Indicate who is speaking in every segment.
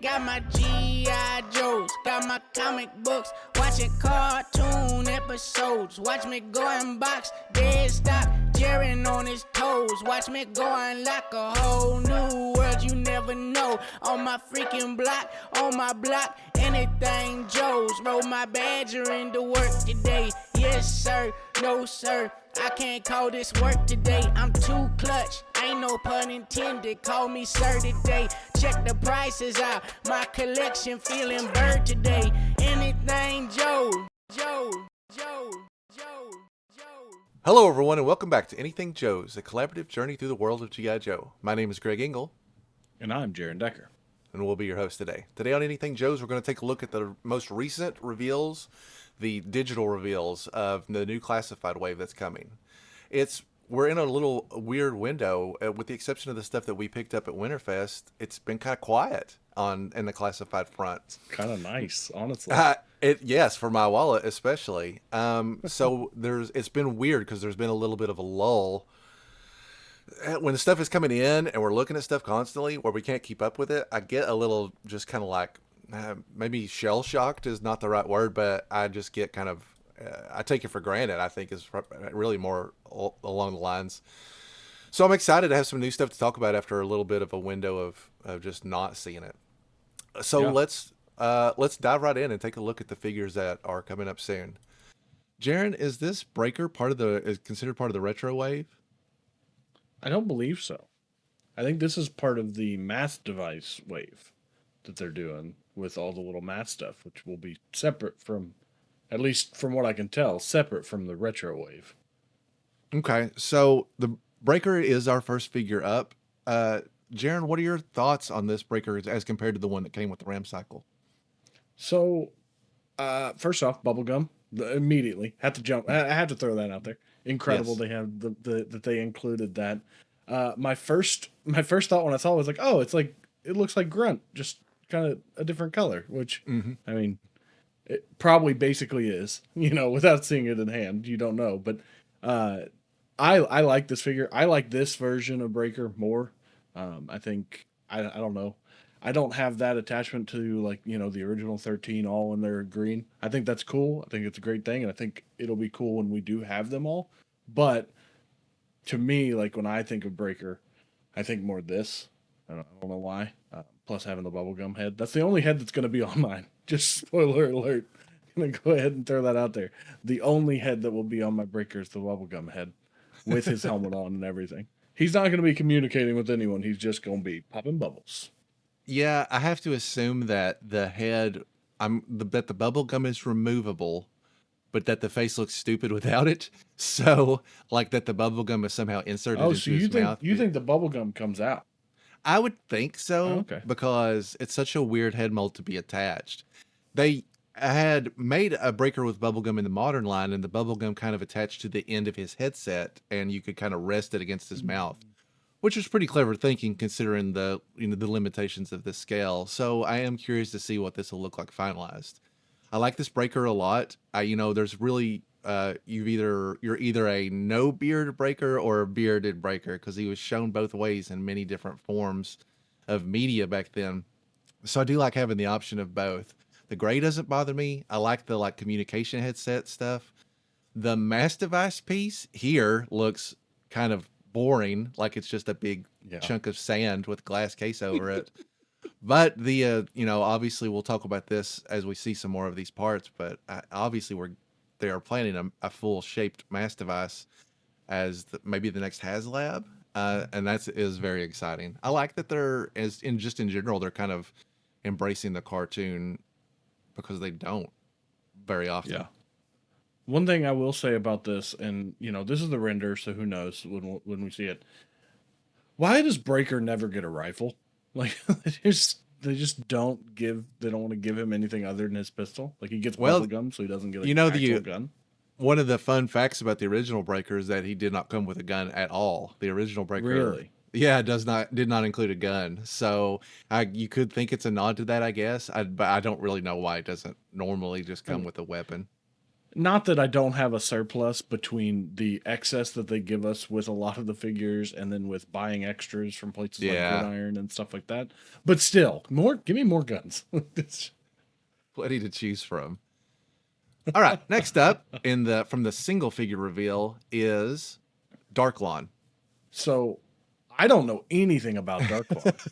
Speaker 1: Got my G.I. Joes, got my comic books, watching cartoon episodes. Watch me go and box, dead stock, Jaren on his toes. Watch me go and lock a whole new world you never know. On my freaking block, on my block, anything Joe's. Roll my badger into work today. Yes, sir, no, sir. I can't call this work today. I'm too clutch. Ain't no pun intended. Call me sir today. Check the prices out. My collection feeling bird today. Anything Joe.
Speaker 2: Hello everyone and welcome back to Anything Joe's, a collaborative journey through the world of G.I. Joe. My name is Greg Engel.
Speaker 3: And I'm Jaren Decker.
Speaker 2: And we'll be your host today. Today on Anything Joe's, we're going to take a look at the most recent reveals, the digital reveals of the new classified wave that's coming. We're in a little weird window, with the exception of the stuff that we picked up at Winterfest. It's been kind of quiet in the classified front.
Speaker 3: Kind of nice, honestly.
Speaker 2: Yes, for my wallet especially. So it's been weird because there's been a little bit of a lull. When the stuff is coming in and we're looking at stuff constantly where we can't keep up with it, I get a little just kind of like, maybe shell shocked is not the right word, but I just get kind of, I take it for granted, I think is really more along the lines. So I'm excited to have some new stuff to talk about after a little bit of a window of just not seeing it. So
Speaker 3: Yeah.
Speaker 2: let's dive right in and take a look at the figures that are coming up soon. Jaren, is this breaker is considered part of the retro wave?
Speaker 3: I don't believe so. I think this is part of the mass device wave that they're doing with all the little mass stuff, which will be separate from, at least from what I can tell, separate from the retro wave.
Speaker 2: Okay, so the breaker is our first figure up. Jaren, what are your thoughts on this breaker as compared to the one that came with the Ram cycle?
Speaker 3: So, first off, bubblegum. Immediately had to jump. I had to throw that out there. Incredible
Speaker 2: Yes.
Speaker 3: they have that they included that. My first thought when I saw it was like, oh, it looks like Grunt, just kind of a different color. Which I mean, it probably basically is. Without seeing it in hand, you don't know. But I like this figure. I like this version of Breaker more. I think I don't know. I don't have that attachment to the original 13 all in their green. I think that's cool. I think it's a great thing, and I think it'll be cool when we do have them all. But to me, like when I think of Breaker, I think more this. I don't know why. Plus having the bubblegum head. That's the only head that's going to be on mine. Just spoiler alert. I'm going to go ahead and throw that out there. The only head that will be on my Breaker is the bubblegum head with his helmet on and everything. He's not going to be communicating with anyone. He's just going to be popping bubbles.
Speaker 2: Yeah, I have to assume that the head, that the bubble gum is removable, but that the face looks stupid without it. So, like that the bubble gum is somehow inserted into his mouth.
Speaker 3: You think the bubblegum comes out?
Speaker 2: I would think so,
Speaker 3: Okay.
Speaker 2: because it's such a weird head mold to be attached. They had made a breaker with bubblegum in the modern line, and the bubblegum kind of attached to the end of his headset, and you could kind of rest it against his mouth, which was pretty clever thinking considering the limitations of this scale. So I am curious to see what this will look like finalized. I like this breaker a lot. There's really you're either a no beard breaker or a bearded breaker, because he was shown both ways in many different forms of media back then. So I do like having the option of both. The gray doesn't bother me. I like the communication headset stuff. The mass device piece here looks kind of boring, like it's just a big chunk of sand with glass case over it. But obviously we'll talk about this as we see some more of these parts, but obviously they are planning a full shaped mass device as maybe the next HasLab, and that is very exciting. I like that in general they're kind of embracing the cartoon, because they don't very often.
Speaker 3: Yeah. One thing I will say about this, and this is the render, so who knows when we see it. Why does Breaker never get a rifle? Like they just don't want to give him anything other than his pistol. Like he gets bubble gum, so he doesn't get actual gun.
Speaker 2: One of the fun facts about the original Breaker is that he did not come with a gun at all. The original Breaker,
Speaker 3: Really?
Speaker 2: Yeah, did not include a gun. So you could think it's a nod to that, I guess. But I don't really know why it doesn't normally just come with a weapon.
Speaker 3: Not that I don't have a surplus between the excess that they give us with a lot of the figures and then with buying extras from places like
Speaker 2: Yeah,
Speaker 3: Gridiron and stuff like that. But still, give me more guns.
Speaker 2: plenty to choose from. All right, next up from the single figure reveal is Darklon.
Speaker 3: So I don't know anything about Darklon.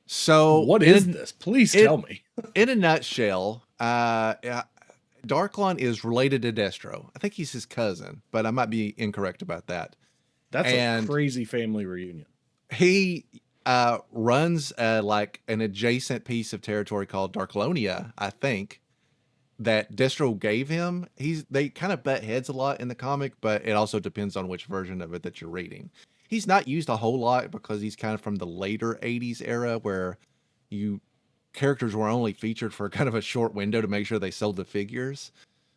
Speaker 2: So
Speaker 3: What is this? Please tell me.
Speaker 2: In a nutshell, Darklon is related to Destro. I think he's his cousin, but I might be incorrect about that.
Speaker 3: That's a
Speaker 2: And
Speaker 3: crazy family reunion.
Speaker 2: he runs like an adjacent piece of territory called Darklonia, I think, that Destro gave him. They kind of butt heads a lot in the comic, but it also depends on which version of it that you're reading. He's not used a whole lot because he's kind of from the later 80s era where characters were only featured for kind of a short window to make sure they sold the figures.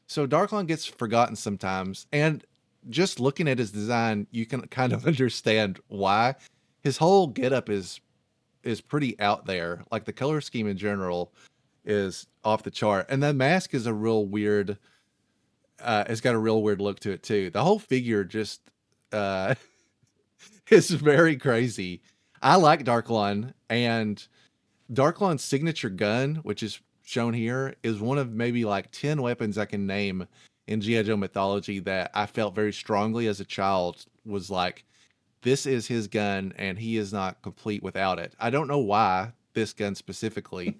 Speaker 2: So Darklon gets forgotten sometimes, and just looking at his design, you can kind of understand why. His whole getup is pretty out there. Like the color scheme in general is off the chart, and the mask is a real weird. It's got a real weird look to it too. The whole figure just is very crazy. I like Darklon, and Darklon's signature gun, which is shown here, is one of maybe like 10 weapons I can name in G.I. Joe mythology that I felt very strongly as a child was like, this is his gun and he is not complete without it. I don't know why this gun specifically.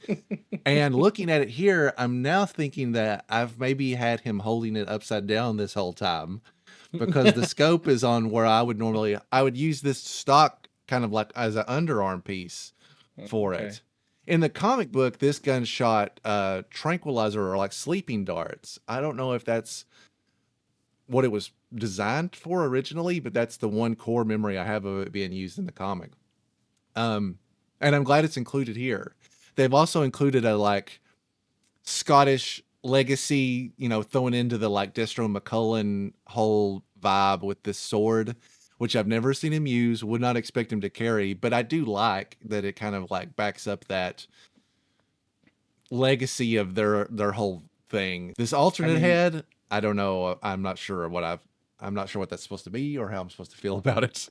Speaker 2: And looking at it here, I'm now thinking that I've maybe had him holding it upside down this whole time because the scope is on where I would use this stock kind of like as an underarm piece for it. In the comic book, this gun shot tranquilizer or like sleeping darts. I don't know if that's what it was designed for originally, but that's the one core memory I have of it being used in the comic. And I'm glad it's included here. They've also included a like Scottish legacy, throwing into the like Destro McCullen whole vibe with this sword, which I've never seen him use, would not expect him to carry, but I do like that it kind of like backs up that legacy of their whole thing. This alternate head, I don't know. I'm not sure what that's supposed to be or how I'm supposed to feel about it.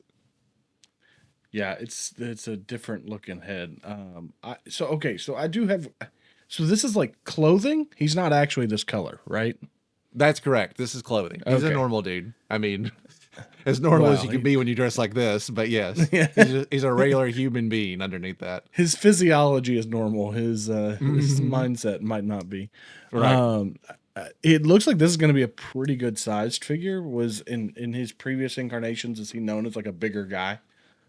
Speaker 3: Yeah, it's a different looking head. So I do have. So this is like clothing. He's not actually this color, right?
Speaker 2: That's correct. This is clothing. He's a normal dude. I mean, as normal as you can be when you dress like this, but yes, he's a regular human being underneath that.
Speaker 3: His physiology is normal. His mindset might not be.
Speaker 2: Right.
Speaker 3: It looks like this is going to be a pretty good sized figure. Was in his previous incarnations, is he known as like a bigger guy?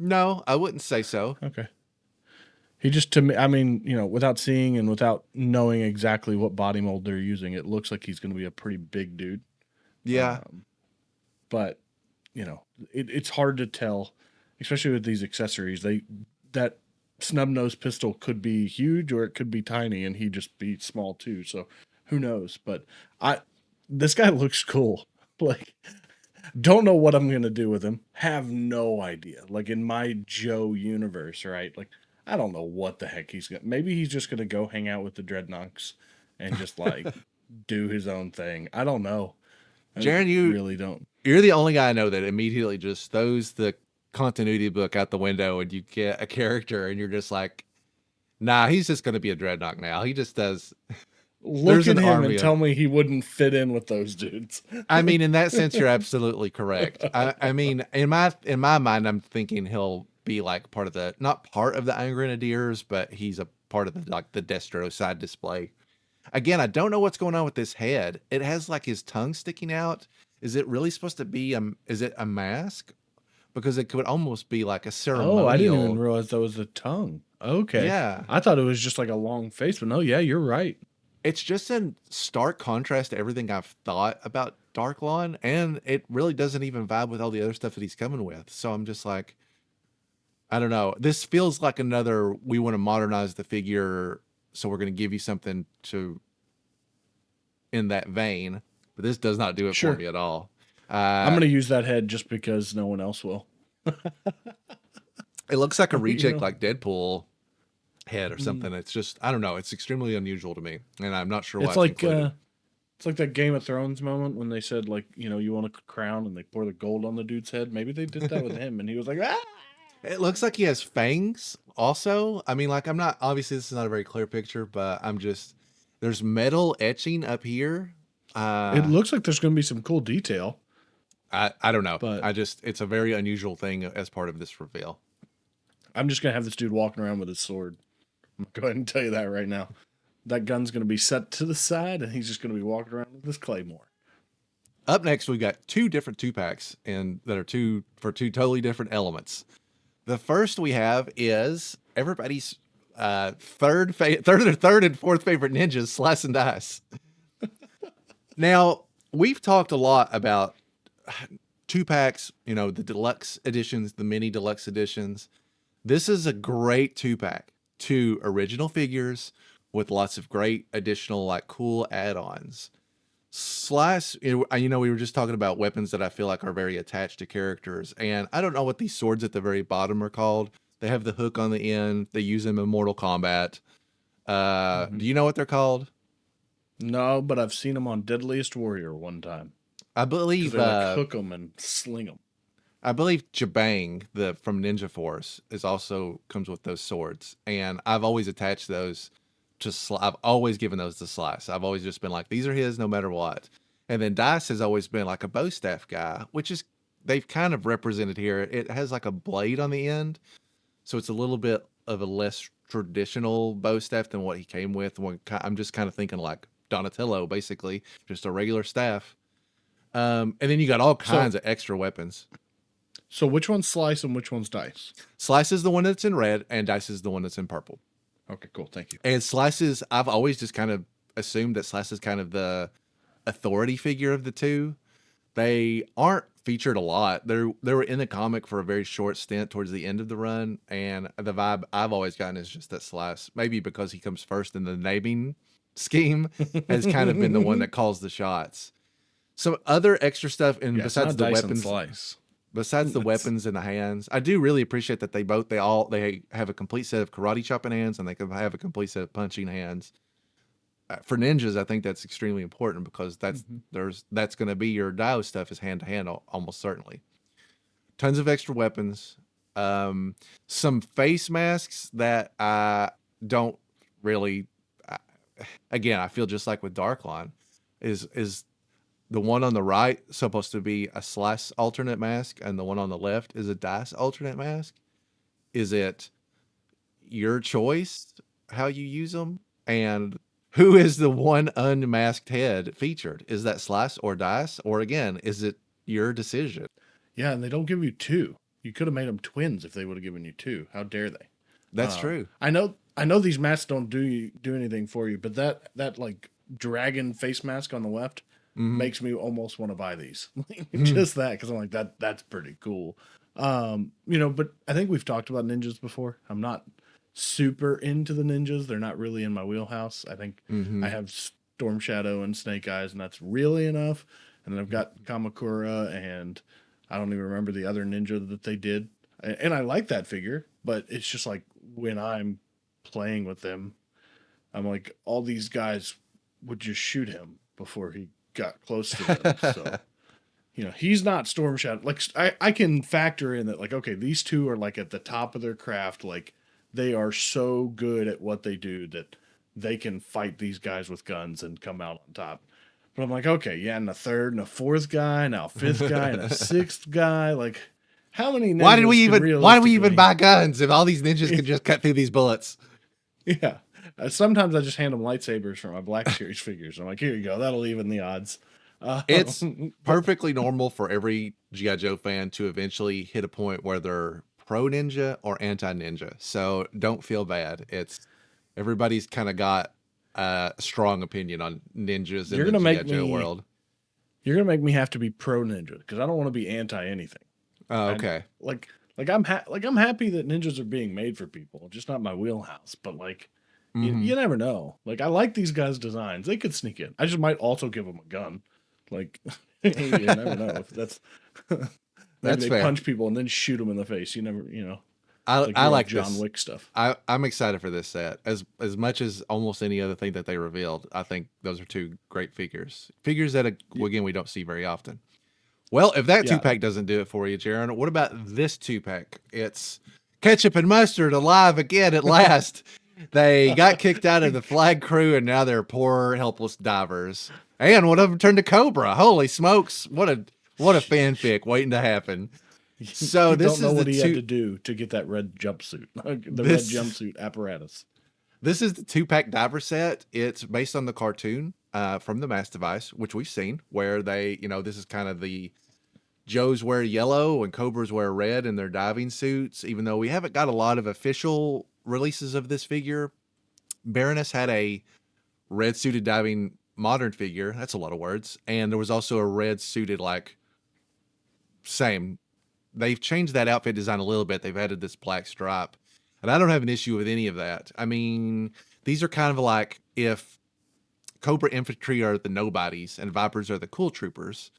Speaker 2: No, I wouldn't say so.
Speaker 3: Okay. He just, to me, I mean, without seeing and without knowing exactly what body mold they're using, it looks like he's going to be a pretty big dude.
Speaker 2: Yeah.
Speaker 3: But, it's hard to tell, especially with these accessories. That snub nose pistol could be huge or it could be tiny and he'd just be small too. So who knows? But this guy looks cool. Like, don't know what I'm going to do with him. Have no idea. Like in my Joe universe, right? Like, I don't know what the heck he's going to. Maybe he's just going to go hang out with the Dreadnoks and just like do his own thing. I don't know.
Speaker 2: Jaren, you
Speaker 3: really don't.
Speaker 2: You're the only guy I know that immediately just throws the continuity book out the window and you get a character and you're just like, nah, he's just going to be a Dreadnought now. He just does.
Speaker 3: Look at him and tell me he wouldn't fit in with those dudes.
Speaker 2: I mean, in that sense, you're absolutely correct. I mean, in my mind, I'm thinking he'll be like not part of the Iron Grenadiers, but he's a part of the Destro side display. Again, I don't know what's going on with this head. It has like his tongue sticking out. Is it really supposed to be is it a mask? Because it could almost be like a ceremonial.
Speaker 3: Oh, I didn't even realize that was a tongue. Okay.
Speaker 2: Yeah.
Speaker 3: I thought it was just like a long face, but no, yeah, you're right.
Speaker 2: It's just in stark contrast to everything I've thought about Darklon, and it really doesn't even vibe with all the other stuff that he's coming with. So I'm just like, I don't know. This feels like another, we want to modernize the figure, so we're going to give you something in that vein. But this does not do it for me at all.
Speaker 3: I'm going to use that head just because no one else will.
Speaker 2: It looks like a reject like Deadpool head or something. It's just, I don't know. It's extremely unusual to me, and I'm not sure why
Speaker 3: it's like
Speaker 2: included.
Speaker 3: It's like that Game of Thrones moment when they said, like, you want a crown and they pour the gold on the dude's head. Maybe they did that with him and he was like, ah!
Speaker 2: It looks like he has fangs also. I mean, like, I'm not, obviously this is not a very clear picture, but there's metal etching up here.
Speaker 3: It looks like there's going to be some cool detail.
Speaker 2: I don't know.
Speaker 3: But
Speaker 2: it's a very unusual thing as part of this reveal.
Speaker 3: I'm just going to have this dude walking around with his sword. I'm going to go ahead and tell you that right now. That gun's going to be set to the side and he's just going to be walking around with his claymore.
Speaker 2: Up next, we've got two different 2-packs that are two totally different elements. The first we have is everybody's third and fourth favorite ninjas, Slice and Dice. Now, we've talked a lot about 2-packs, the deluxe editions, the mini deluxe editions. This is a great 2-pack. 2 original figures with lots of great additional, like, cool add-ons. Slice, we were just talking about weapons that I feel like are very attached to characters, and I don't know what these swords at the very bottom are called. They have the hook on the end. They use them in Mortal Kombat. Do you know what they're called?
Speaker 3: No, but I've seen them on Deadliest Warrior one time.
Speaker 2: I believe
Speaker 3: they like hook them and sling them.
Speaker 2: I believe Jabang, from Ninja Force, comes with those swords, and I've always attached those. I've always given those to Slice. I've always just been like, these are his no matter what. And then Dice has always been like a bow staff guy, which is, they've kind of represented here. It has like a blade on the end. So it's a little bit of a less traditional bow staff than what he came with. I'm just kind of thinking like Donatello, basically, just a regular staff. And then you got all kinds of extra weapons.
Speaker 3: So which one's Slice and which one's Dice?
Speaker 2: Slice is the one that's in red and Dice is the one that's in purple.
Speaker 3: Okay, cool. Thank you.
Speaker 2: And Slice's, I've always just kind of assumed that Slice is kind of the authority figure of the two. They aren't featured a lot. They were in the comic for a very short stint towards the end of the run, and the vibe I've always gotten is just that Slice, maybe because he comes first in the naming scheme, has kind of been the one that calls the shots. Some other extra stuff, and besides the weapons,
Speaker 3: Slice.
Speaker 2: Besides the weapons in the hands, I do really appreciate that they have a complete set of karate chopping hands and they can have a complete set of punching hands. For ninjas, I think that's extremely important because that's going to be your Dio stuff is hand to hand almost certainly. Tons of extra weapons, some face masks that I don't really. Again, I feel just like with Darklon, is the one on the right supposed to be a Slice alternate mask, and the one on the left is a Dice alternate mask? Is it your choice how you use them? And who is the one unmasked head featured? Is that Slice or Dice? Or again, is it your decision?
Speaker 3: Yeah, and they don't give you 2. You could have made them twins if they would have given you 2. How dare they?
Speaker 2: That's true.
Speaker 3: I know these masks don't do anything for you, but that like dragon face mask on the left makes me almost want to buy these. Just that, because I'm like, that's pretty cool. But I think we've talked about ninjas before. I'm not super into the ninjas. They're not really in my wheelhouse. I think I have Storm Shadow and Snake Eyes, and that's really enough. And then I've got Kamakura, and I don't even remember the other ninja that they did. And I like that figure, but it's just like when I'm playing with them, I'm like, all these guys would just shoot him before he got close to them. So, he's not Storm Shadow. Like, I can factor in that, like, okay, these two are like at the top of their craft. Like, they are so good at what they do that they can fight these guys with guns and come out on top. But I'm like, okay, yeah, and a third and a fourth guy, now a fifth guy and a sixth guy. Like, how many ninjas
Speaker 2: why did we even buy guns if all these ninjas could just cut through these bullets?
Speaker 3: Yeah. Sometimes I just hand them lightsabers for my Black Series figures. I'm like, here you go. That'll even the odds.
Speaker 2: It's perfectly normal for every G.I. Joe fan to eventually hit a point where they're pro ninja or anti ninja. So don't feel bad. Everybody's kind of got a strong opinion on ninjas in the G.I. Joe world.
Speaker 3: You're gonna make me have to be pro ninja because I don't want to be anti anything.
Speaker 2: Oh, okay.
Speaker 3: I'm happy that ninjas are being made for people. Just not my wheelhouse, but like. You never know. Like, I like these guys' designs. They could sneak in. I just might also give them a gun. Like, you never know. If that's
Speaker 2: that's
Speaker 3: they
Speaker 2: fair.
Speaker 3: punch people and then shoot them in the face. You never. Like
Speaker 2: I
Speaker 3: real
Speaker 2: like
Speaker 3: John
Speaker 2: this.
Speaker 3: Wick stuff.
Speaker 2: I'm excited for this set as much as almost any other thing that they revealed. I think those are two great figures. Figures that again we don't see very often. Well, if that
Speaker 3: Yeah.
Speaker 2: 2-pack doesn't do it for you, Jaren, what about this 2-pack? It's ketchup and mustard alive again at last. They got kicked out of the flag crew, and now they're poor, helpless divers. And one of them turned to Cobra. Holy smokes! What a fanfic waiting to happen. So
Speaker 3: You
Speaker 2: this
Speaker 3: don't know
Speaker 2: is
Speaker 3: what
Speaker 2: the
Speaker 3: he
Speaker 2: two.
Speaker 3: had to do to get that red jumpsuit, the red
Speaker 2: This
Speaker 3: jumpsuit apparatus.
Speaker 2: this is the 2-pack diver set. It's based on the cartoon from the Mass Device, which we've seen, where they, this is kind of the Joes wear yellow and Cobras wear red in their diving suits, even though we haven't got a lot of official releases of this figure. Baroness had a red suited diving modern figure. That's a lot of words. And there was also a red suited, same. They've changed that outfit design a little bit. They've added this black stripe. And I don't have an issue with any of that. I mean, these are kind of like if Cobra Infantry are the nobodies and Vipers are the cool troopers.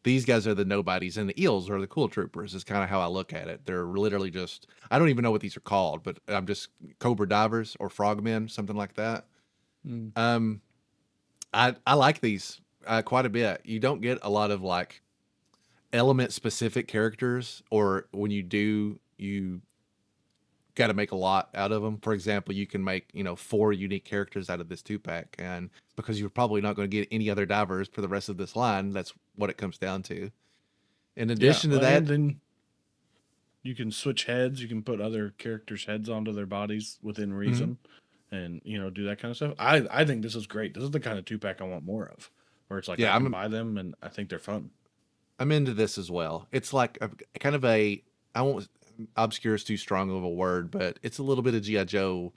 Speaker 2: These guys are the nobodies and the eels are the cool troopers is kind of how I look at it. They're literally just, I don't even know what these are called, but I'm just Cobra divers or frogmen, something like that.
Speaker 3: Mm.
Speaker 2: I like these quite a bit. You don't get a lot of element specific characters, or when you do, you got to make a lot out of them. For example, you can make 4 unique characters out of this 2-pack, and because you're probably not going to get any other divers for the rest of this line, that's what it comes down to. In addition to that,
Speaker 3: and then you can switch heads. You can put other characters' heads onto their bodies within reason, and do that kind of stuff. I think this is great. This is the kind of 2-pack I want more of, where it's like I can buy them and I think they're fun.
Speaker 2: I'm into this as well. It's like a kind of a, I won't, obscure is too strong of a word, but it's a little bit of G.I. Joe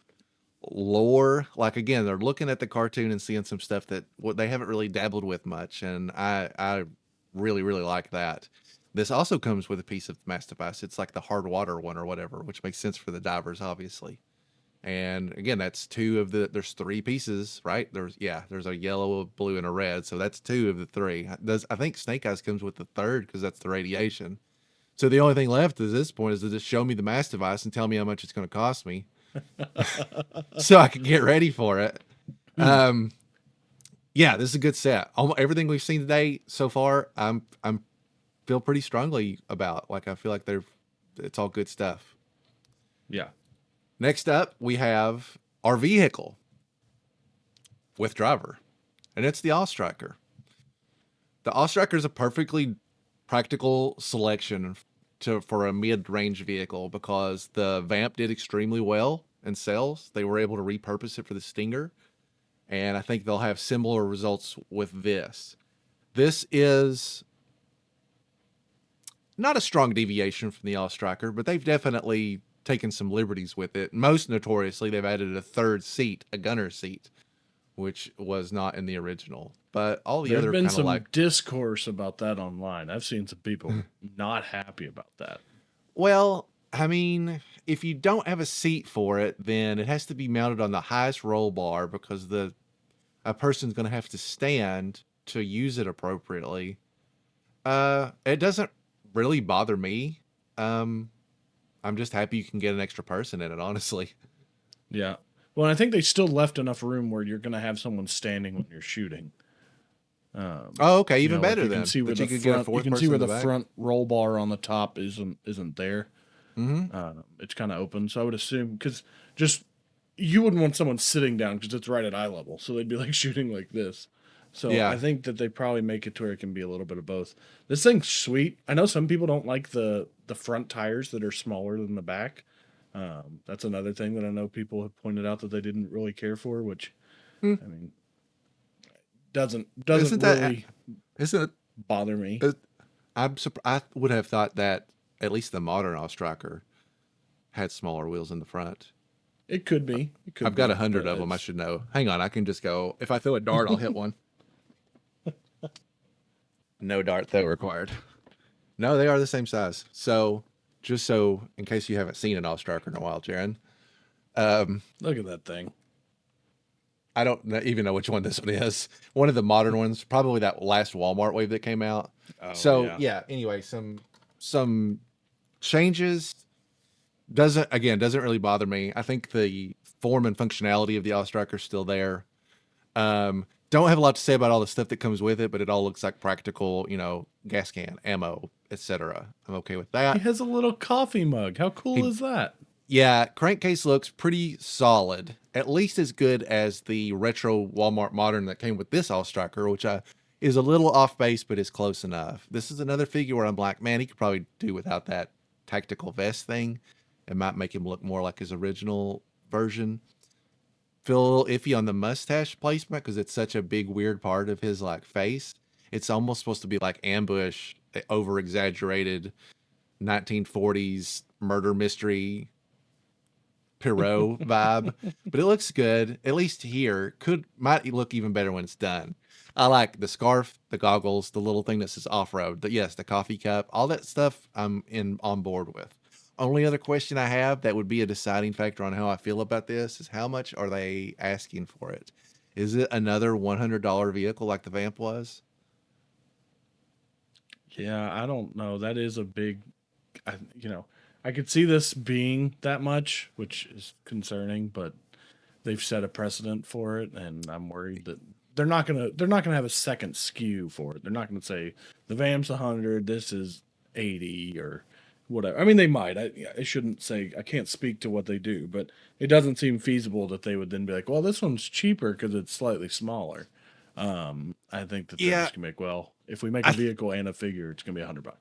Speaker 2: lore. Like, again, they're looking at the cartoon and seeing some stuff that they haven't really dabbled with much, and I really, really like that. This also comes with a piece of Mass Device. It's like the hard water one or whatever, which makes sense for the divers, obviously. And again, that's 2 of there's 3 pieces, right? There's a yellow, a blue, and a red. So that's 2 of the 3. I think Snake Eyes comes with the 3rd because that's the radiation. So the only thing left at this point is to just show me the Mass Device and tell me how much it's going to cost me, so I can get ready for it. Yeah, this is a good set. Everything we've seen today so far, I'm feel pretty strongly about. I feel like it's all good stuff.
Speaker 3: Yeah.
Speaker 2: Next up, we have our vehicle with driver, and it's the All-Striker. The All-Striker is a perfectly practical selection for a mid-range vehicle because the Vamp did extremely well in sales. They were able to repurpose it for the Stinger, and I think they'll have similar results with this. This is not a strong deviation from the All-Striker, but they've definitely taken some liberties with it. Most notoriously, they've added a 3rd seat, a gunner seat, which was not in the original. But all the other
Speaker 3: been
Speaker 2: kind
Speaker 3: some
Speaker 2: of
Speaker 3: discourse about that online. I've seen some people not happy about that.
Speaker 2: Well, I mean, if you don't have a seat for it, then it has to be mounted on the highest roll bar because a person's going to have to stand to use it appropriately. It doesn't really bother me. I'm just happy you can get an extra person in it, honestly.
Speaker 3: Yeah. Well, I think they still left enough room where you're going to have someone standing when you're shooting.
Speaker 2: Oh, okay, even better then.
Speaker 3: You can see where the front roll bar on the top isn't there.
Speaker 2: Mm-hmm.
Speaker 3: It's kind of open, so I would assume because you wouldn't want someone sitting down because it's right at eye level, so they'd be like shooting like this. So yeah. I think that they probably make it to where it can be a little bit of both. This thing's sweet. I know some people don't like the front tires that are smaller than the back. That's another thing that I know people have pointed out that they didn't really care for, which I mean doesn't really bother me.
Speaker 2: I would have thought that at least the modern All-Striker had smaller wheels in the front.
Speaker 3: It could be.
Speaker 2: I've got 100 of them. I should know. Hang on, I can just go. If I throw a dart, I'll hit one. No dart throw required. No, they are the same size. So, just so in case you haven't seen an All-Striker in a while, Jaren.
Speaker 3: Look at that thing.
Speaker 2: I don't even know which one this one is. One of the modern ones, probably that last Walmart wave that came out. Oh, so yeah. Anyway, some changes. doesn't really bother me. I think the form and functionality of the All-Striker is still there. Don't have a lot to say about all the stuff that comes with it, but it all looks like practical, gas can, ammo, etc. I'm okay with
Speaker 3: He
Speaker 2: that.
Speaker 3: has a little coffee mug. How cool is that?
Speaker 2: Yeah, crankcase looks pretty solid, at least as good as the retro Walmart Modern that came with this All-Striker, which is a little off base, but is close enough. This is another figure where I'm like, man, he could probably do without that tactical vest thing. It might make him look more like his original version. Feel iffy on the mustache placement because it's such a big, weird part of his like face. It's almost supposed to be like ambush, over exaggerated 1940s murder mystery Perot vibe, but it looks good. At least here, might look even better when it's done. I like the scarf, the goggles, the little thing that says off-road. The coffee cup, all that stuff I'm on board with. Only other question I have that would be a deciding factor on how I feel about this is how much are they asking for it? Is it another $100 vehicle like the Vamp was?
Speaker 3: Yeah, I don't know. That is a big, I could see this being that much, which is concerning, but they've set a precedent for it, and I'm worried that they're not gonna have a second SKU for it. They're not gonna say the Vamp's 100, this is 80 or whatever. I mean, they might. I shouldn't say, I can't speak to what they do, but it doesn't seem feasible that they would then be like, well, this one's cheaper because it's slightly smaller. I think that they're just gonna make, well, if we make a vehicle and a figure, it's gonna be $100.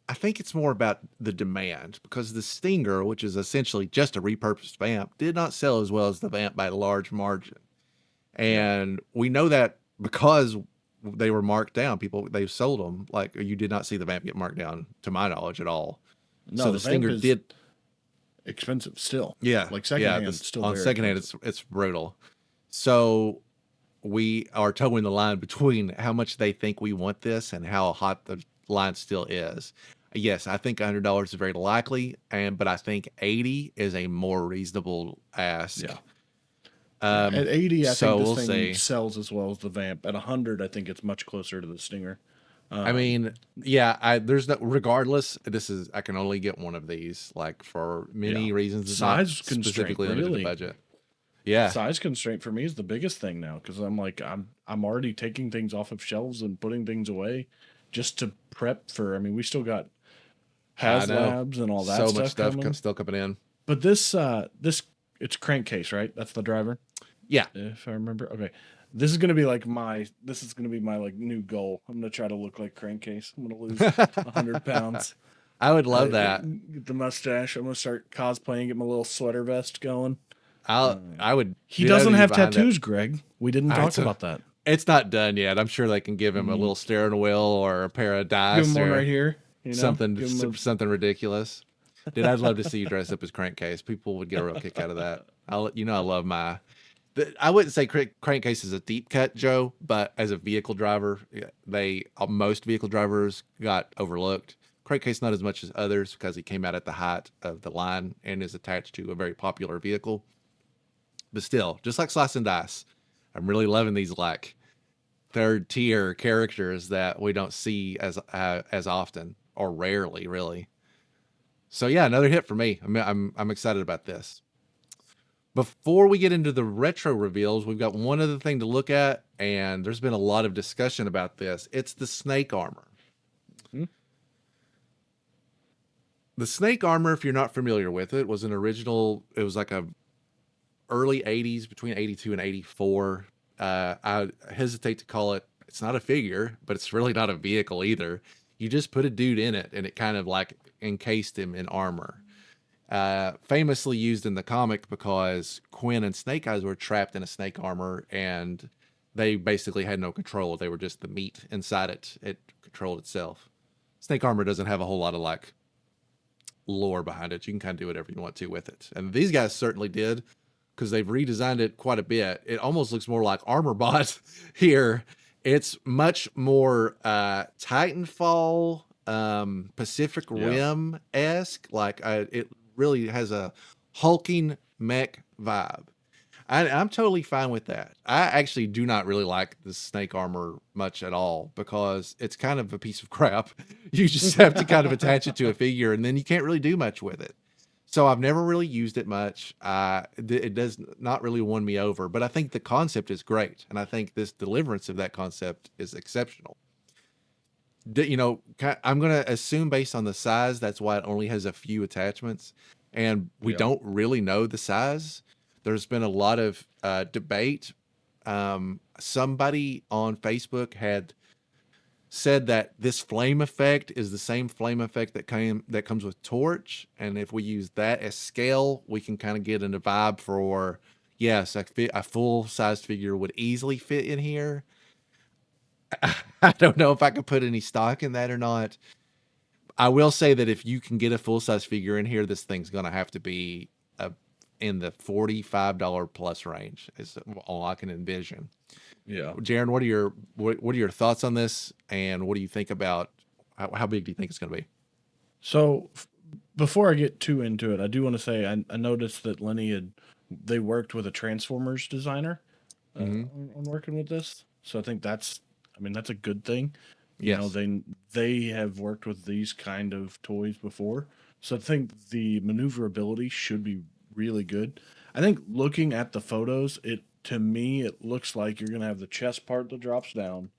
Speaker 2: I think it's more about the demand because the Stinger, which is essentially just a repurposed Vamp, did not sell as well as the Vamp by a large margin. And we know that because they were marked down. They sold them. Like, you did not see the Vamp get marked down, to my knowledge, at all.
Speaker 3: No,
Speaker 2: so the Stinger did
Speaker 3: expensive still.
Speaker 2: Yeah.
Speaker 3: Like secondhand, still
Speaker 2: on
Speaker 3: very
Speaker 2: secondhand, it's brutal. So we are towing the line between how much they think we want this and how hot the line still is. Yes, I think $100 is very likely, but I think 80 is a more reasonable ask.
Speaker 3: Yeah. At 80, I think this thing
Speaker 2: see.
Speaker 3: sells as well as the Vamp. At 100, I think it's much closer to the Stinger.
Speaker 2: I mean, yeah, there's no, regardless, I can only get one of these, like, for many reasons. It's
Speaker 3: size
Speaker 2: not
Speaker 3: constraint,
Speaker 2: specifically under
Speaker 3: really.
Speaker 2: the budget. Yeah.
Speaker 3: Size constraint for me is the biggest thing now, because I'm like, I'm already taking things off of shelves and putting things away just to prep for, I mean, we still got HasLabs and all that stuff.
Speaker 2: So much stuff
Speaker 3: coming.
Speaker 2: still coming in.
Speaker 3: But this it's crankcase, right? That's the driver?
Speaker 2: Yeah.
Speaker 3: If I remember. Okay. This is gonna be my like new goal. I'm gonna try to look like crankcase. I'm gonna lose 100 pounds.
Speaker 2: I would love that.
Speaker 3: Get the mustache. I'm gonna start cosplaying, get my little sweater vest going.
Speaker 2: I would.
Speaker 3: He doesn't have tattoos, Greg. We didn't talk about that.
Speaker 2: It's not done yet. I'm sure they can give him a little steering wheel or a pair of dice.
Speaker 3: Give him one right here.
Speaker 2: Something ridiculous. Dude, I'd love to see you dress up as Crankcase. People would get a real kick out of that. I love I wouldn't say Crankcase is a deep cut, Joe, but as a vehicle driver, most vehicle drivers got overlooked. Crankcase not as much as others because he came out at the height of the line and is attached to a very popular vehicle. But still, just like Slice and Dice, I'm really loving these like third tier characters that we don't see as often or rarely, really. So yeah, another hit for me. I'm excited about this. Before we get into the retro reveals, we've got one other thing to look at, and there's been a lot of discussion about this. It's the S.N.A.K.E armor.
Speaker 3: Mm-hmm.
Speaker 2: The S.N.A.K.E armor, if you're not familiar with it, was it was like a early 80s, between 82 and 84. I hesitate to call it, it's not a figure, but it's really not a vehicle either. You just put a dude in it, and it kind of like encased him in armor. Famously used in the comic because Quinn and Snake Eyes were trapped in a snake armor, and they basically had no control. They were just the meat inside it. It controlled itself. Snake armor doesn't have a whole lot of like lore behind it. You can kind of do whatever you want to with it. And these guys certainly did, because they've redesigned it quite a bit. It almost looks more like Armorbot here. It's much more Titanfall, Pacific Rim-esque. Like it really has a hulking mech vibe. I'm totally fine with that. I actually do not really like the snake armor much at all because it's kind of a piece of crap. You just have to kind of attach it to a figure, and then you can't really do much with it. So I've never really used it much. It does not really won me over, but I think the concept is great, and I think this deliverance of that concept is exceptional. You know, I'm gonna assume based on the size, that's why it only has a few attachments, and we
Speaker 3: Yeah.
Speaker 2: don't really know the size. There's been a lot of debate. Somebody on Facebook had said that this flame effect is the same flame effect that comes with torch, and if we use that as scale, we can kind of get in a vibe for, yes, a full sized figure would easily fit in here. I don't know if I could put any stock in that or not. I will say that if you can get a full size figure in here, this thing's gonna have to be in the $45 plus range, is all I can envision.
Speaker 3: Yeah.
Speaker 2: Jaren, what are your thoughts on this, and what do you think about how big do you think it's going to be?
Speaker 3: So before I get too into it, I do want to say I noticed that they worked with a Transformers designer
Speaker 2: Mm-hmm.
Speaker 3: on working with this. So I think that's a good thing. You know,
Speaker 2: Yes.
Speaker 3: they have worked with these kind of toys before. So I think the maneuverability should be really good. I think looking at the photos, to me it looks like you're gonna have the chest part that drops down,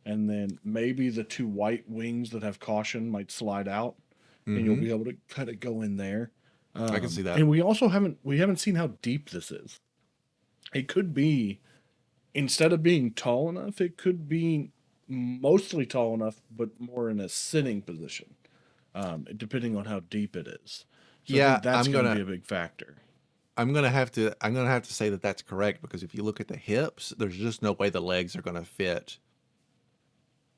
Speaker 3: and then maybe the two white wings that have caution might slide out, and you'll
Speaker 2: Mm-hmm.
Speaker 3: be able to kind of go in there.
Speaker 2: I can see that.
Speaker 3: And we haven't seen how deep this is. It could be, instead of being tall enough, it could be mostly tall enough, but more in a sitting position, depending on how deep it is. So I
Speaker 2: Yeah,
Speaker 3: think that's going to be a big factor.
Speaker 2: I'm gonna have to say that that's correct, because if you look at the hips, there's just no way the legs are gonna fit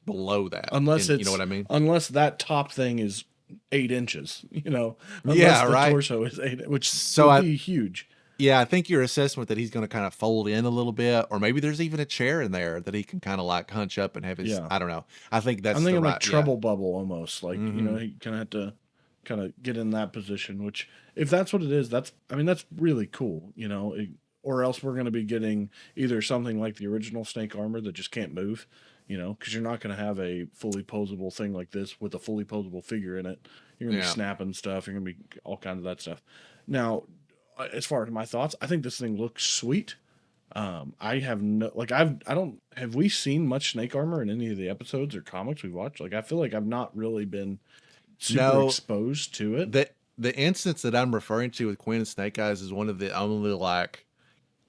Speaker 2: below that.
Speaker 3: Unless
Speaker 2: You know what I mean?
Speaker 3: unless that top thing is 8 inches, unless
Speaker 2: Yeah,
Speaker 3: the
Speaker 2: right.
Speaker 3: torso is which
Speaker 2: So
Speaker 3: would be huge.
Speaker 2: yeah, I think your assessment that he's going to kind of fold in a little bit, or maybe there's even a chair in there that he can kind of like hunch up and have his.
Speaker 3: Yeah.
Speaker 2: I don't know. I think that's
Speaker 3: I'm
Speaker 2: the
Speaker 3: thinking like
Speaker 2: right. Yeah.
Speaker 3: trouble bubble almost. Like,
Speaker 2: Hmm.
Speaker 3: he kind of have to kind of get in that position, which if that's what it is, that's really cool, or else we're going to be getting either something like the original Snake armor that just can't move, because you're not going to have a fully posable thing like this with a fully posable figure in it. You're going to be
Speaker 2: Yeah.
Speaker 3: snapping stuff. You're going to be all kinds of that stuff. Now, as far as my thoughts, I think this thing looks sweet. I have no like I don't have we seen much Snake armor in any of the episodes or comics we've watched? Like I feel like I've not really been super
Speaker 2: No,
Speaker 3: exposed to it.
Speaker 2: the instance that I'm referring to with Quinn and Snake Eyes is one of the only like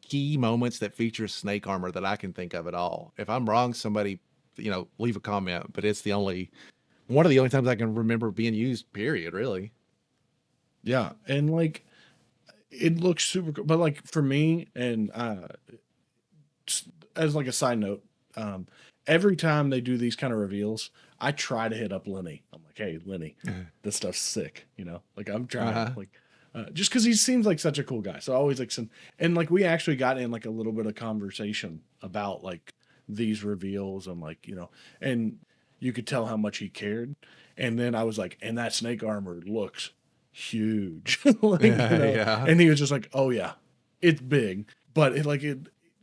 Speaker 2: key moments that features snake armor that I can think of at all. If I'm wrong, somebody leave a comment. But it's one of the only times I can remember being used. Period. Really.
Speaker 3: Yeah, and like it looks super cool. But like for me, and as like a side note, every time they do these kind of reveals, I try to hit up Lenny. I'm like, hey, Lenny, this stuff's sick. Like I'm trying,
Speaker 2: Uh-huh.
Speaker 3: like, just because he seems like such a cool guy. So I always like and like we actually got in like a little bit of conversation about like these reveals and like and you could tell how much he cared. And then I was like, and that snake armor looks huge, like,
Speaker 2: Yeah.
Speaker 3: and he was just like, oh yeah, it's big, but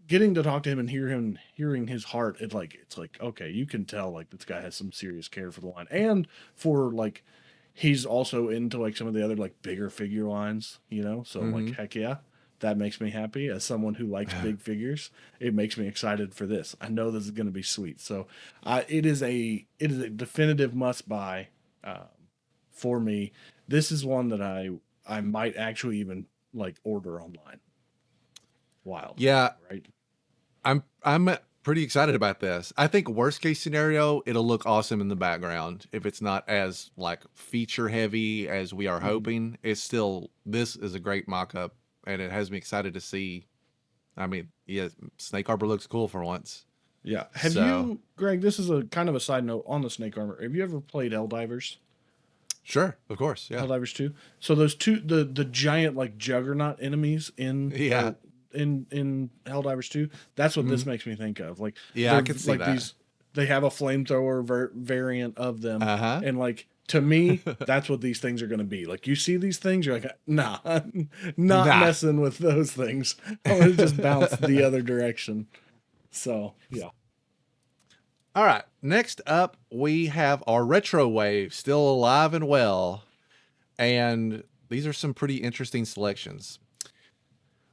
Speaker 3: getting to talk to him and hearing his heart, it's like, okay, you can tell like this guy has some serious care for the line, and for like he's also into like some of the other like bigger figure lines, so
Speaker 2: Mhm.
Speaker 3: like heck yeah, that makes me happy as someone who likes big figures. It makes me excited for this. I know this is going to be sweet. So it is a definitive must buy for me. This is one that I might actually even like order online. Wild.
Speaker 2: Yeah.
Speaker 3: Right.
Speaker 2: I'm pretty excited about this. I think worst case scenario, it'll look awesome in the background. If it's not as like feature heavy as we are hoping, this is a great mock-up, and it has me excited to see. I mean, yeah, Snake Arbor looks cool for once.
Speaker 3: Yeah. Have
Speaker 2: So-
Speaker 3: you, Greg, this is a kind of a side note on the Snake armor. Have you ever played Helldivers?
Speaker 2: Sure, of course. Yeah.
Speaker 3: Helldivers 2? So those two, the giant like juggernaut enemies
Speaker 2: Yeah.
Speaker 3: in Helldivers 2, that's what this makes me think of. Like,
Speaker 2: Yeah, I
Speaker 3: they're,
Speaker 2: could see that.
Speaker 3: They have a flamethrower variant of them,
Speaker 2: Uh-huh.
Speaker 3: and like to me, that's what these things are going to be. Like, you see these things, you're like, nah, not
Speaker 2: Nah.
Speaker 3: messing with those things. I want to just bounce the other direction. So yeah,
Speaker 2: All right. Next up, we have our retro wave still alive and well. And these are some pretty interesting selections.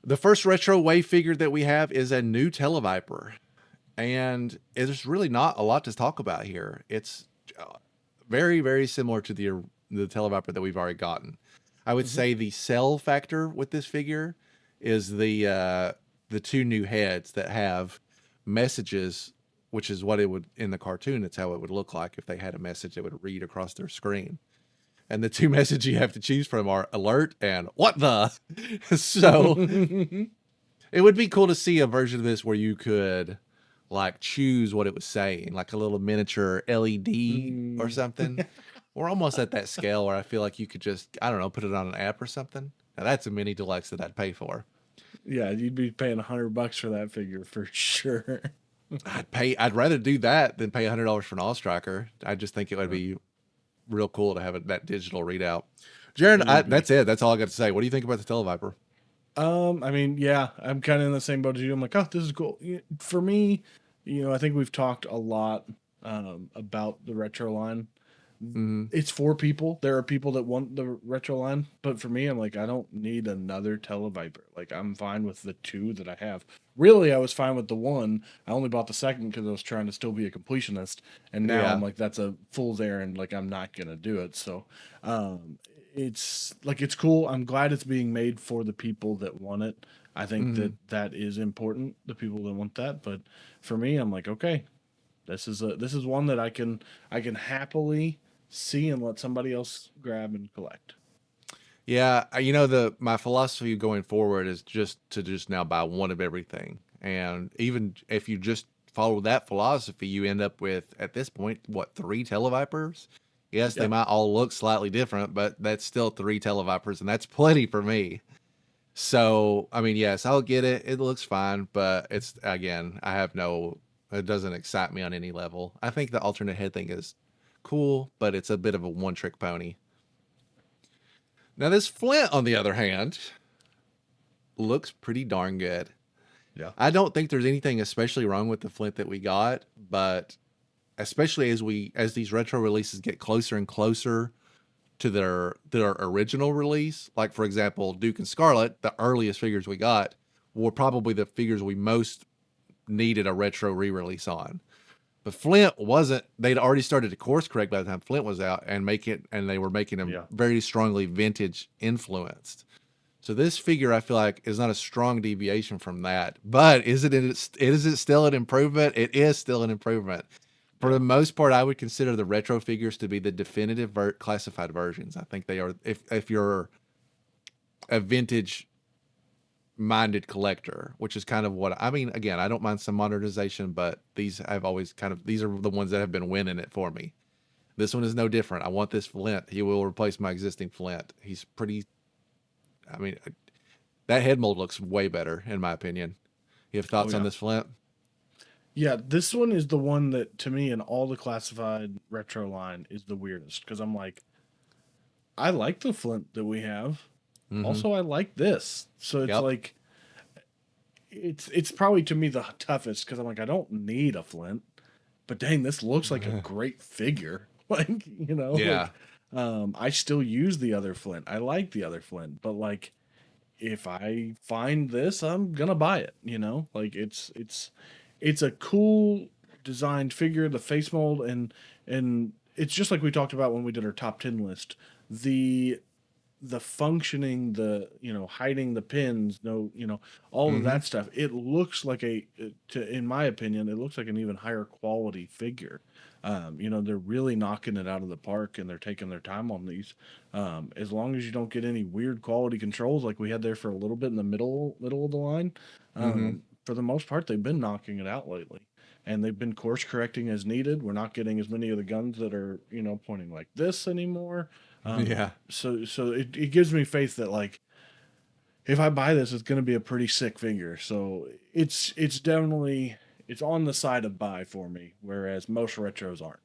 Speaker 2: The first retro wave figure that we have is a new Televiper, and there's really not a lot to talk about here. It's very, very similar to the Televiper that we've already gotten. I would say the sell factor with this figure is the two new heads that have messages, which is what it would in the cartoon. It's how it would look like if they had a message that would read across their screen. And the two messages you have to choose from are alert and what the. So it would be cool to see a version of this where you could like choose what it was saying, like a little miniature LED or something. We're almost at that scale where I feel like you could just, I don't know, put it on an app or something. Now that's a mini deluxe that I'd pay for.
Speaker 3: Yeah, you'd be paying $100 for that figure for sure.
Speaker 2: I'd rather do that than pay $100 for an All Striker. I just think it would be real cool to have that digital readout. Jaren, that's it. That's all I got to say. What do you think about the Televiper?
Speaker 3: I mean, yeah, I'm kind of in the same boat as you. I'm like, oh, this is cool. For me, I think we've talked a lot about the retro line. It's for people. There are people that want the retro line, but for me, I'm like, I don't need another Televiper. Like, I'm fine with the two that I have. Really, I was fine with the one. I only bought the second because I was trying to still be a completionist, and now I'm like, that's a fool's errand. Like, I'm not gonna do it. So, it's cool. I'm glad it's being made for the people that want it. I think that is important. The people that want that, but for me, I'm like, okay, this is one that I can happily see and let somebody else grab and collect.
Speaker 2: Yeah, my philosophy going forward is just to now buy one of everything. And even if you just follow that philosophy, you end up with, at this point, what, 3 Televipers? Yes, they might all look slightly different, but that's still 3 Televipers, and that's plenty for me. So, I mean, yes, I'll get it. It looks fine, but it's, again, it doesn't excite me on any level. I think the alternate head thing is cool, but it's a bit of a one-trick pony. Now, this Flint, on the other hand, looks pretty darn good.
Speaker 3: Yeah.
Speaker 2: I don't think there's anything especially wrong with the Flint that we got, but especially as these retro releases get closer and closer to their original release, like, for example, Duke and Scarlet, the earliest figures we got, were probably the figures we most needed a retro re-release on. But Flint wasn't. They'd already started to course correct by the time Flint was out, and they were making them very strongly vintage influenced. So this figure, I feel like, is not a strong deviation from that. But is it still an improvement? It is still an improvement. For the most part, I would consider the retro figures to be the definitive classified versions. I think they are. If you're a vintage minded collector, which is kind of what I mean. Again, I don't mind some modernization, but these are the ones that have been winning it for me. This one is no different. I want this Flint. He will replace my existing Flint. He's pretty, I mean, that head mold looks way better in my opinion. You have thoughts on this Flint?
Speaker 3: Yeah, this one is the one that, to me, in all the classified retro line, is the weirdest. Because I'm like, I like the Flint that we have. Also, I like this. So it's like, it's probably, to me, the toughest. Because I'm like, I don't need a Flint. But dang, this looks like a great figure. Like, I still use the other Flint. I like the other Flint. But, like, if I find this, I'm going to buy it. Like, it's a cool designed figure, the face mold, and it's just like we talked about when we did our top 10 list. The functioning, hiding the pins, all of that stuff. It looks like in my opinion, it looks like an even higher quality figure. They're really knocking it out of the park, and they're taking their time on these. As long as you don't get any weird quality controls like we had there for a little bit in the middle of the line. For the most part, they've been knocking it out lately, and they've been course correcting as needed. We're not getting as many of the guns that are, pointing like this anymore. So it gives me faith that, like, if I buy this, it's going to be a pretty sick figure. So it's definitely, it's on the side of buy for me, whereas most retros aren't.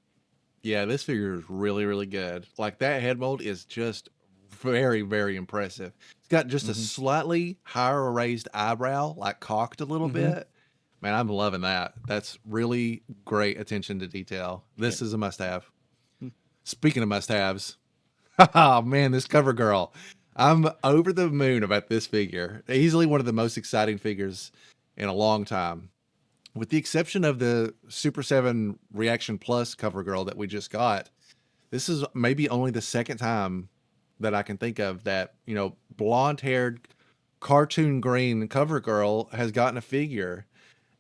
Speaker 2: Yeah, this figure is really, really good. Like, that head mold is just very, very impressive. It's got just a slightly higher raised eyebrow, like cocked a little bit. Man, I'm loving that. That's really great attention to detail. This is a must-have. Speaking of must-haves, oh man, this cover girl. I'm over the moon about this figure. Easily one of the most exciting figures in a long time. With the exception of the Super 7 Reaction Plus cover girl that we just got, this is maybe only the second time that I can think of that, blonde-haired cartoon green cover girl has gotten a figure,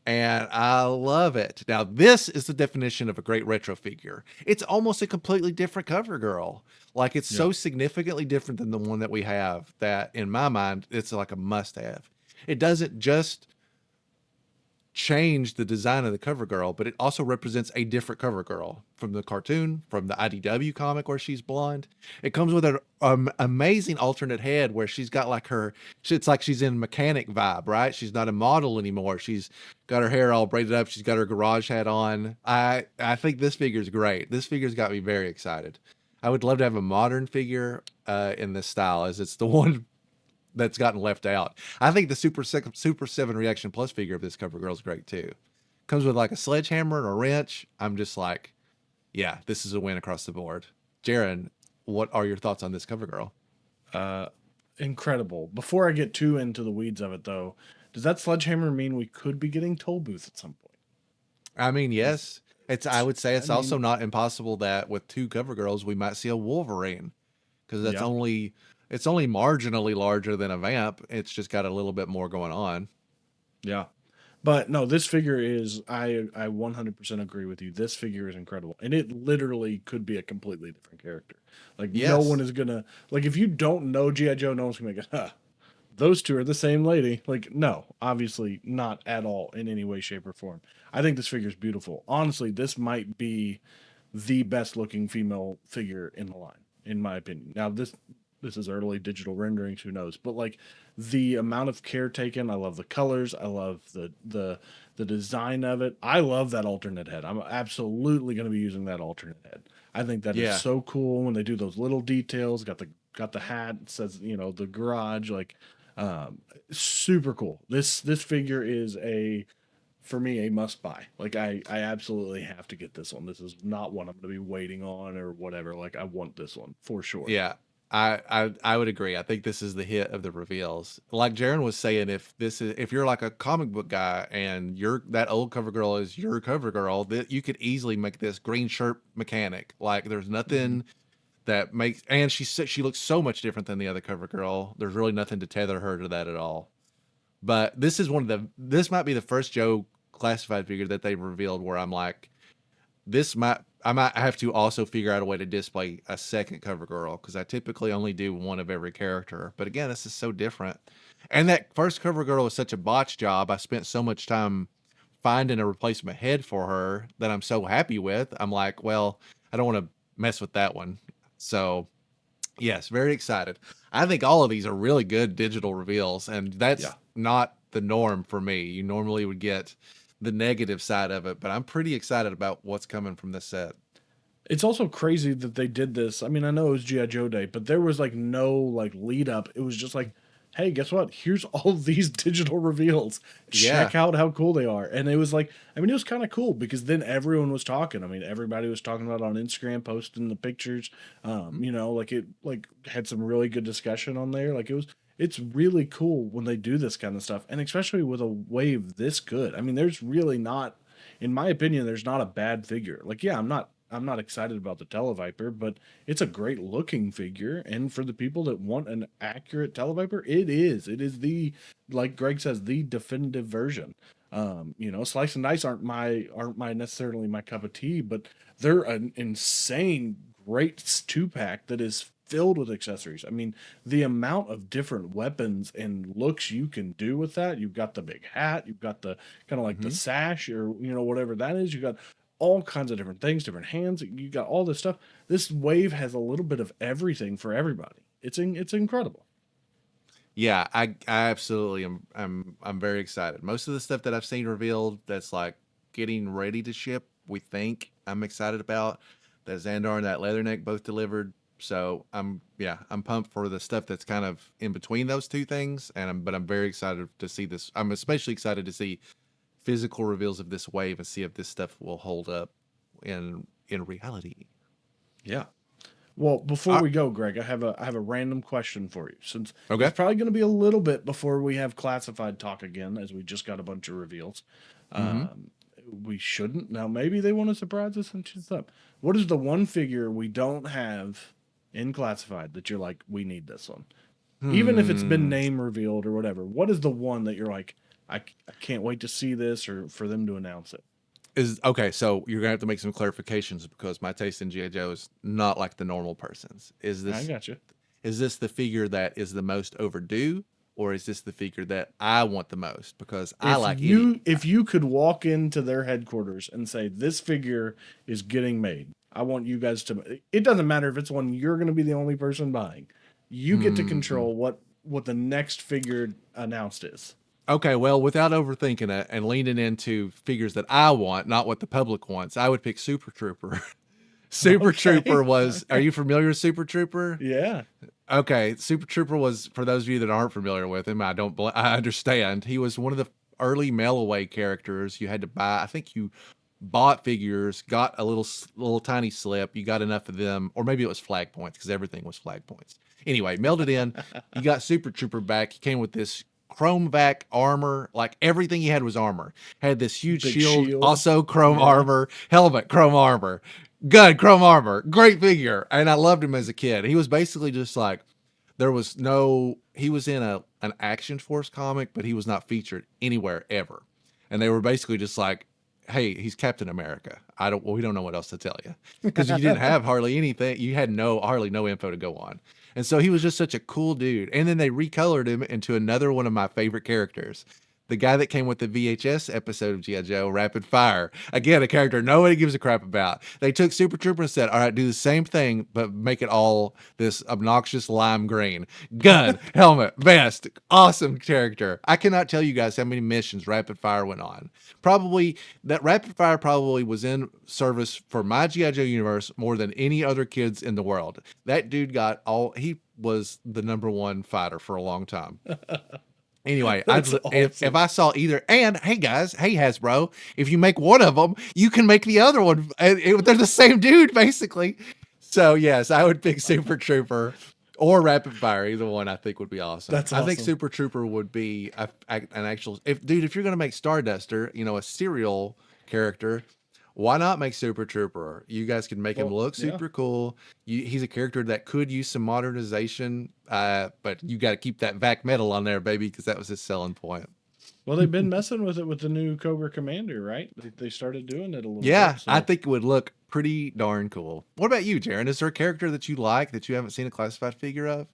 Speaker 2: and I love it. Now, this is the definition of a great retro figure. It's almost a completely different cover girl. Like, it's so significantly different than the one that we have that, in my mind, it's like a must-have. It doesn't just change the design of the cover girl, but it also represents a different cover girl from the cartoon, from the IDW comic where she's blonde. It comes with an amazing alternate head where she's got like it's like she's in mechanic vibe, right? She's not a model anymore. She's got her hair all braided up. She's got her garage hat on. I think this figure's great. This figure's got me very excited. I would love to have a modern figure in this style, as it's the one that's gotten left out. I think the Super 7 Reaction Plus figure of this cover girl is great too. Comes with like a sledgehammer and a wrench. I'm just like, yeah, this is a win across the board. Jaren, what are your thoughts on this cover girl?
Speaker 3: Incredible. Before I get too into the weeds of it, though, does that sledgehammer mean we could be getting Toll Booth at some point?
Speaker 2: I mean, yes. I would say it's also not impossible that with two cover girls we might see a Wolverine, because it's only marginally larger than a Vamp. It's just got a little bit more going on.
Speaker 3: Yeah. But no, this figure is, I 100% agree with you. This figure is incredible. And it literally could be a completely different character. Like, no one is going to, like, if you don't know G.I. Joe, no one's going to be like, those two are the same lady. Like, no, obviously not at all in any way, shape, or form. I think this figure is beautiful. Honestly, this might be the best looking female figure in the line, in my opinion. Now, this is early digital renderings, who knows? But like the amount of care taken, I love the colors, I love the design of it. I love that alternate head. I'm absolutely going to be using that alternate head. I think that is so cool when they do those little details. Got the hat, it says, the garage, like super cool. This figure is for me, a must buy. Like I absolutely have to get this one. This is not one I'm going to be waiting on or whatever. Like I want this one for sure.
Speaker 2: Yeah. I would agree. I think this is the hit of the reveals. Like Jaren was saying, if you're like a comic book guy and that old cover girl is your cover girl, that you could easily make this green shirt mechanic. Like there's nothing that makes, and she looks so much different than the other cover girl. There's really nothing to tether her to that at all. But this might be the first Joe classified figure that they've revealed where I'm like, I might have to also figure out a way to display a second cover girl, because I typically only do one of every character. But again, this is so different. And that first cover girl was such a botch job. I spent so much time finding a replacement head for her that I'm so happy with. I'm like, well, I don't want to mess with that one. So yes, very excited. I think all of these are really good digital reveals, and that's not the norm for me. You normally would get the negative side of it, but I'm pretty excited about what's coming from this set.
Speaker 3: It's also crazy that they did this. I mean, I know it was G.I. Joe Day, but there was like no like lead up. It was just like, hey, guess what? Here's all these digital reveals. Check out how cool they are. And it was like, I mean, it was kind of cool because then everyone was talking. I mean, everybody was talking about it on Instagram, posting the pictures. Like it like had some really good discussion on there. Like it's really cool when they do this kind of stuff, and especially with a wave this good. I mean, there's really not, in my opinion, there's not a bad figure. Like, yeah, I'm not excited about the Televiper, but it's a great looking figure, and for the people that want an accurate Televiper, it is the, like Greg says, the definitive version. Slice and Dice aren't my necessarily my cup of tea, but they're an insane great 2-pack that is filled with accessories. I mean, the amount of different weapons and looks you can do with that. You've got the big hat, you've got the kind of like the sash, or whatever that is. You got all kinds of different things, different hands. You got all this stuff. This wave has a little bit of everything for everybody. It's incredible.
Speaker 2: Yeah, I absolutely am. I'm very excited. Most of the stuff that I've seen revealed that's like getting ready to ship, we think I'm excited about. That Xandar and that Leatherneck both delivered. So I'm pumped for the stuff that's kind of in between those two things. But I'm very excited to see this. I'm especially excited to see physical reveals of this wave and see if this stuff will hold up in reality.
Speaker 3: Yeah. Well, before we go, Greg, I have a random question for you. Since
Speaker 2: Okay.
Speaker 3: it's probably going to be a little bit before we have classified talk again, as we just got a bunch of reveals.
Speaker 2: Mm-hmm.
Speaker 3: We shouldn't. Now, maybe they want to surprise us and shit up. What is the one figure we don't have in classified that you're like, we need this one? Even if it's been name revealed or whatever. What is the one that you're like, I can't wait to see this or for them to announce it?
Speaker 2: Okay, so you're gonna have to make some clarifications because my taste in G.I. Joe is not like the normal person's.
Speaker 3: I got you.
Speaker 2: Is this the figure that is the most overdue, or is this the figure that I want the most? Because I like
Speaker 3: if you could walk into their headquarters and say this figure is getting made, I want you guys to. It doesn't matter if it's one you're going to be the only person buying. You get to control what the next figure announced is.
Speaker 2: Okay, well, without overthinking it and leaning into figures that I want, not what the public wants, I would pick Super Trooper. Super Trooper was. Are you familiar with Super Trooper?
Speaker 3: Yeah.
Speaker 2: Okay, Super Trooper was, for those of you that aren't familiar with him, I understand. He was one of the early mail-away characters. You had to buy. I think you bought figures, got a little tiny slip. You got enough of them, or maybe it was flag points because everything was flag points. Anyway, mailed it in. You got Super Trooper back. He came with this chrome vac armor, like everything he had was armor. Had this huge shield, also chrome armor, helmet, chrome armor, gun, chrome armor. Great figure, and I loved him as a kid. He was basically just like he was in an Action Force comic, but he was not featured anywhere ever. And they were basically just like, hey, he's Captain America. We don't know what else to tell you because you didn't have hardly anything. You had hardly no info to go on. And so he was just such a cool dude. And then they recolored him into another one of my favorite characters. The guy that came with the VHS episode of G.I. Joe, Rapid Fire. Again, a character nobody gives a crap about. They took Super Trooper and said, all right, do the same thing, but make it all this obnoxious lime green. Gun, helmet, vest. Awesome character. I cannot tell you guys how many missions Rapid Fire went on. That Rapid Fire probably was in service for my G.I. Joe universe more than any other kids in the world. That dude he was the #1 fighter for a long time. Anyway,
Speaker 3: awesome.
Speaker 2: if I saw either, and hey guys, hey Hasbro, if you make one of them, you can make the other one. They're the same dude basically. So yes, I would pick Super Trooper or Rapid Fire. Either one I think would be awesome.
Speaker 3: That's awesome.
Speaker 2: I think Super Trooper would be an actual. If you're gonna make Starduster, a serial character. Why not make Super Trooper? You guys can make him look super cool. He's a character that could use some modernization, but you got to keep that vac metal on there, baby, because that was his selling point.
Speaker 3: Well, they've been messing with it with the new Cobra Commander, right? They started doing it a little
Speaker 2: bit.
Speaker 3: So.
Speaker 2: I think it would look pretty darn cool. What about you, Jaren? Is there a character that you like that you haven't seen a classified figure of?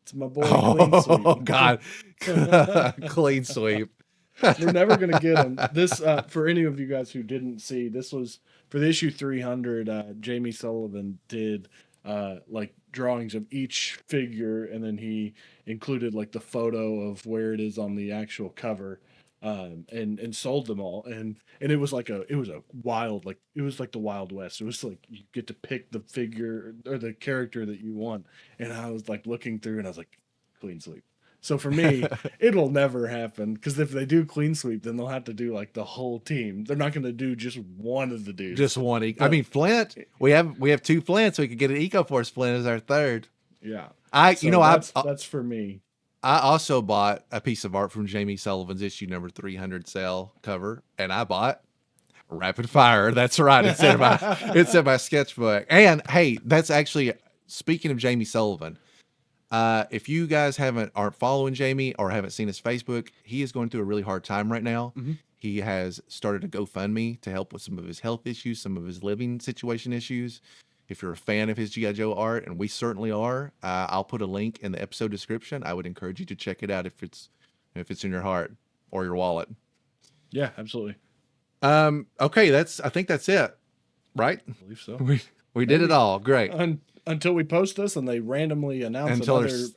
Speaker 3: It's my boy, Clean Sweep.
Speaker 2: Oh, God. Clean Sweep.
Speaker 3: We're never going to get him. This, for any of you guys who didn't see, this was for the issue 300. Jamie Sullivan did like drawings of each figure, and then he included like the photo of where it is on the actual cover, and sold them all. And it was like it was like the Wild West. It was like you get to pick the figure or the character that you want. And I was like looking through, and I was like, Clean Sweep. So for me, it'll never happen because if they do Clean Sweep, then they'll have to do like the whole team. They're not going to do just one of the dudes.
Speaker 2: Just one. I mean, Flint. We have 2 Flints. So we could get an EcoForce Flint as our third.
Speaker 3: Yeah.
Speaker 2: That's
Speaker 3: for me.
Speaker 2: I also bought a piece of art from Jamie Sullivan's issue number 300 sale cover, and I bought Rapid Fire. That's right. It's in my sketchbook. And hey, that's actually, speaking of Jamie Sullivan. If you guys aren't following Jamie or haven't seen his Facebook, he is going through a really hard time right now. Mm-hmm. He has started a GoFundMe to help with some of his health issues, some of his living situation issues. If you're a fan of his G.I. Joe art, and we certainly are, I'll put a link in the episode description. I would encourage you to check it out if it's in your heart or your wallet.
Speaker 3: Yeah, absolutely.
Speaker 2: Okay, I think that's it, right?
Speaker 3: I believe so.
Speaker 2: We did it all. Great.
Speaker 3: Until we post this and they randomly announce
Speaker 2: there's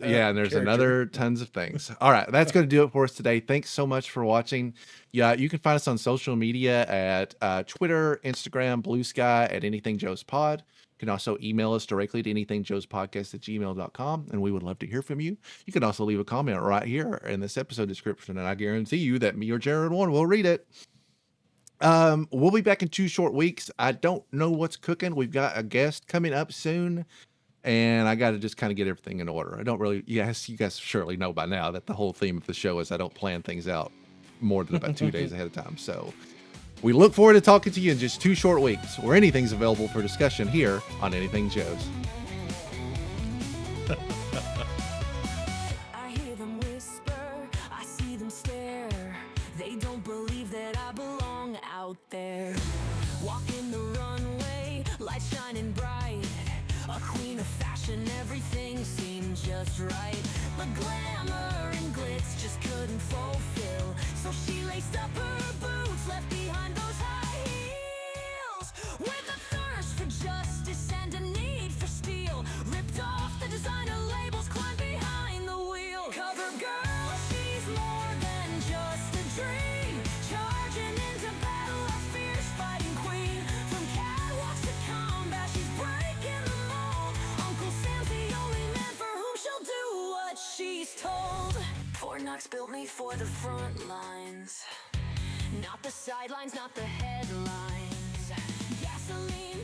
Speaker 2: another tons of things. All right, that's going to do it for us today. Thanks so much for watching. Yeah, you can find us on social media at Twitter, Instagram, Blue Sky, at Anything Joe's Pod. You can also email us directly to anythingjoespodcast@gmail.com, and we would love to hear from you. You can also leave a comment right here in this episode description, and I guarantee you that me or Jaren will read it. We'll be back in 2 short weeks. I don't know what's cooking. We've got a guest coming up soon, and I got to just kind of get everything in order. I don't really, yes, you guys surely know by now that the whole theme of the show is I don't plan things out more than about 2 days ahead of time. So we look forward to talking to you in just 2 short weeks, where anything's available for discussion here on Anything Joe's.
Speaker 4: I hear them whisper, I see them stare. They don't believe that I belong out there. Walking the runway, lights shining bright. A queen of fashion, everything seemed just right. But glamour and glitz just couldn't fulfill. So she laced up her boots, left behind those high heels. With a thirst for justice and a need for steel, ripped off the designer labels, climbed behind the wheel. Cover girl, she's more than just a dream. Charging into battle, a fierce fighting queen. From catwalks to combat, she's breaking the mold. Uncle Sam's the only man for whom she'll do what she's told. Fort Knox built me for the front lines, not the sidelines, not the headlines. Gasoline.